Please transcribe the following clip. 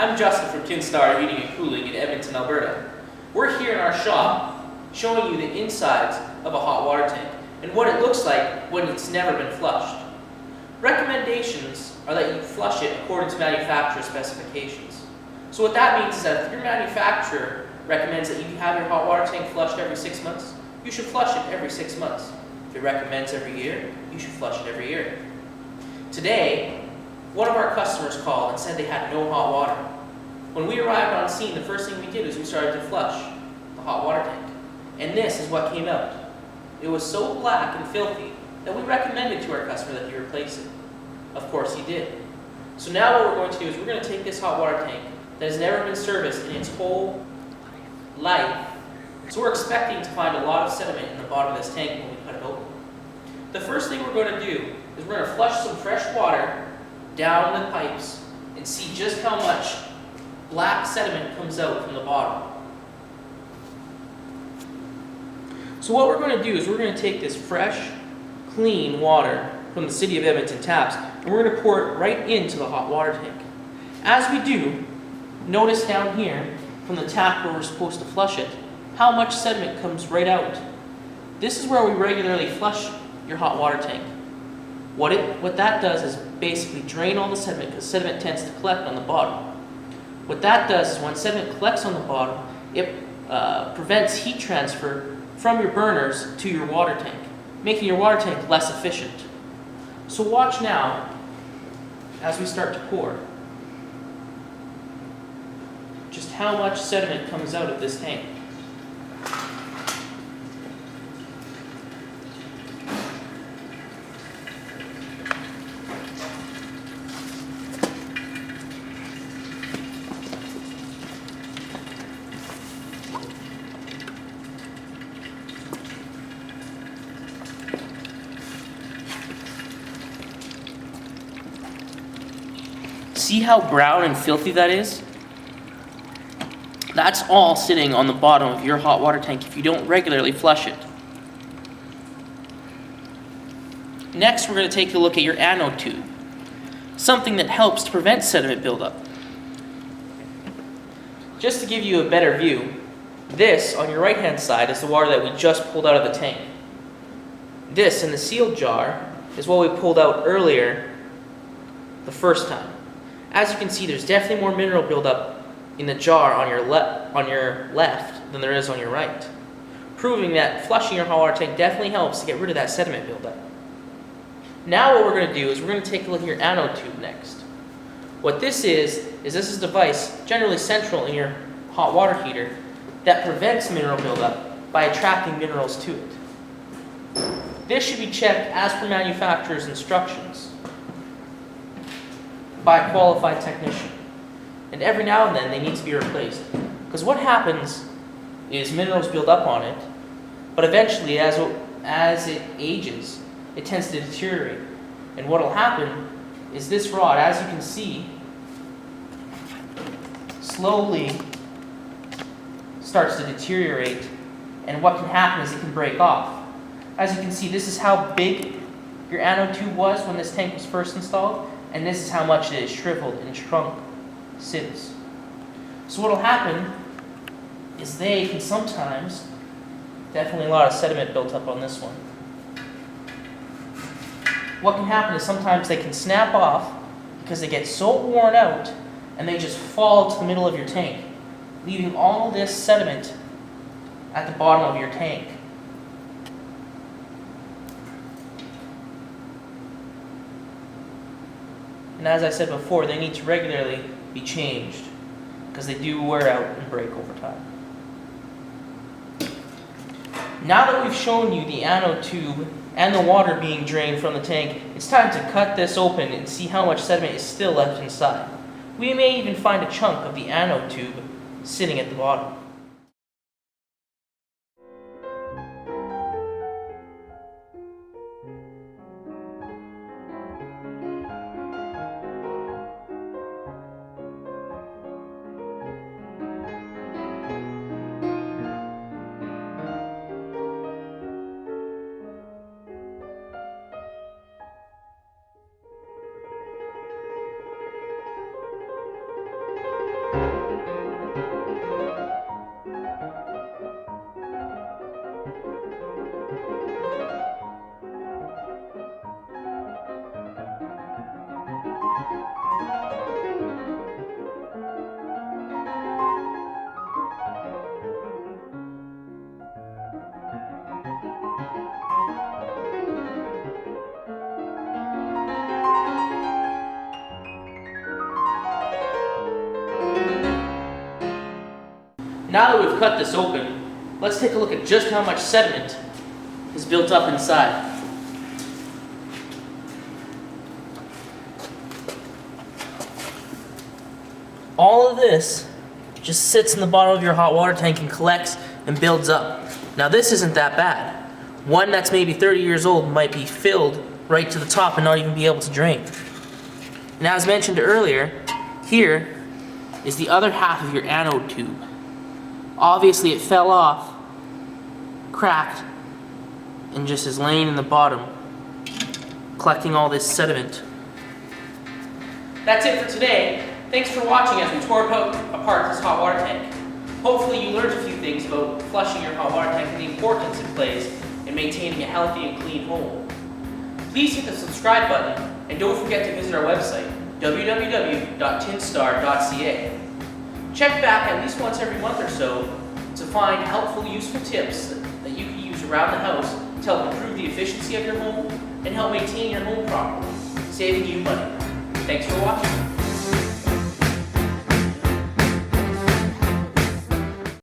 I'm Justin from Kinstar Heating and Cooling in Edmonton, Alberta. We're here in our shop showing you the insides of a hot water tank and what it looks like when it's never been flushed. Recommendations are that you flush it according to manufacturer specifications. So what that means is that if your manufacturer recommends that you have your hot water tank flushed every 6 months, you should flush it every 6 months. If it recommends every year, you should flush it every year. Today, one of our customers called and said they had no hot water. When we arrived on scene, the first thing we did was we started to flush the hot water tank. And this is what came out. It was so black and filthy that we recommended to our customer that he replace it. Of course he did. So now what we're going to do is we're going to take this hot water tank that has never been serviced in its whole life. So we're expecting to find a lot of sediment in the bottom of this tank when we cut it open. The first thing we're going to do is we're going to flush some fresh water down the pipes and see just how much black sediment comes out from the bottom. So what we're going to do is we're going to take this fresh, clean water from the City of Edmonton taps and we're going to pour it right into the hot water tank. As we do, notice down here from the tap where we're supposed to flush it, how much sediment comes right out. This is where we regularly flush your hot water tank. What that does is basically drain all the sediment, because sediment tends to collect on the bottom. What that does is when sediment collects on the bottom, it prevents heat transfer from your burners to your water tank, making your water tank less efficient. So watch now as we start to pour just how much sediment comes out of this tank. See how brown and filthy that is? That's all sitting on the bottom of your hot water tank if you don't regularly flush it. Next, we're going to take a look at your anode tube, something that helps to prevent sediment buildup. Just to give you a better view, this on your right-hand side is the water that we just pulled out of the tank. This in the sealed jar is what we pulled out earlier the first time. As you can see, there's definitely more mineral buildup in the jar on your left than there is on your right, proving that flushing your hot water tank definitely helps to get rid of that sediment buildup. Now what we're going to do is we're going to take a look at your anode tube next. What this is this is a device generally central in your hot water heater that prevents mineral buildup by attracting minerals to it. This should be checked as per manufacturer's instructions by a qualified technician. And every now and then they need to be replaced. Because what happens is minerals build up on it, but eventually as it ages, it tends to deteriorate. And what will happen is this rod, as you can see, slowly starts to deteriorate, and what can happen is it can break off. As you can see, this is how big your anode tube was when this tank was first installed, and this is how much it has shriveled and shrunk since. So what will happen is they can sometimes, definitely a lot of sediment built up on this one. What can happen is sometimes they can snap off because they get so worn out and they just fall to the middle of your tank, leaving all this sediment at the bottom of your tank. And as I said before, they need to regularly be changed because they do wear out and break over time. Now that we've shown you the anode tube and the water being drained from the tank, it's time to cut this open and see how much sediment is still left inside. We may even find a chunk of the anode tube sitting at the bottom. Now that we've cut this open, let's take a look at just how much sediment is built up inside. All of this just sits in the bottom of your hot water tank and collects and builds up. Now this isn't that bad. One that's maybe 30 years old might be filled right to the top and not even be able to drain. And as mentioned earlier, here is the other half of your anode tube. Obviously it fell off, cracked, and just is laying in the bottom, collecting all this sediment. That's it for today. Thanks for watching as we tore apart this hot water tank. Hopefully you learned a few things about flushing your hot water tank and the importance it plays in maintaining a healthy and clean home. Please hit the subscribe button and don't forget to visit our website, www.tinstar.ca. Check back at least once every month or so to find helpful, useful tips that you can use around the house to help improve the efficiency of your home and help maintain your home properly, saving you money. Thanks for watching.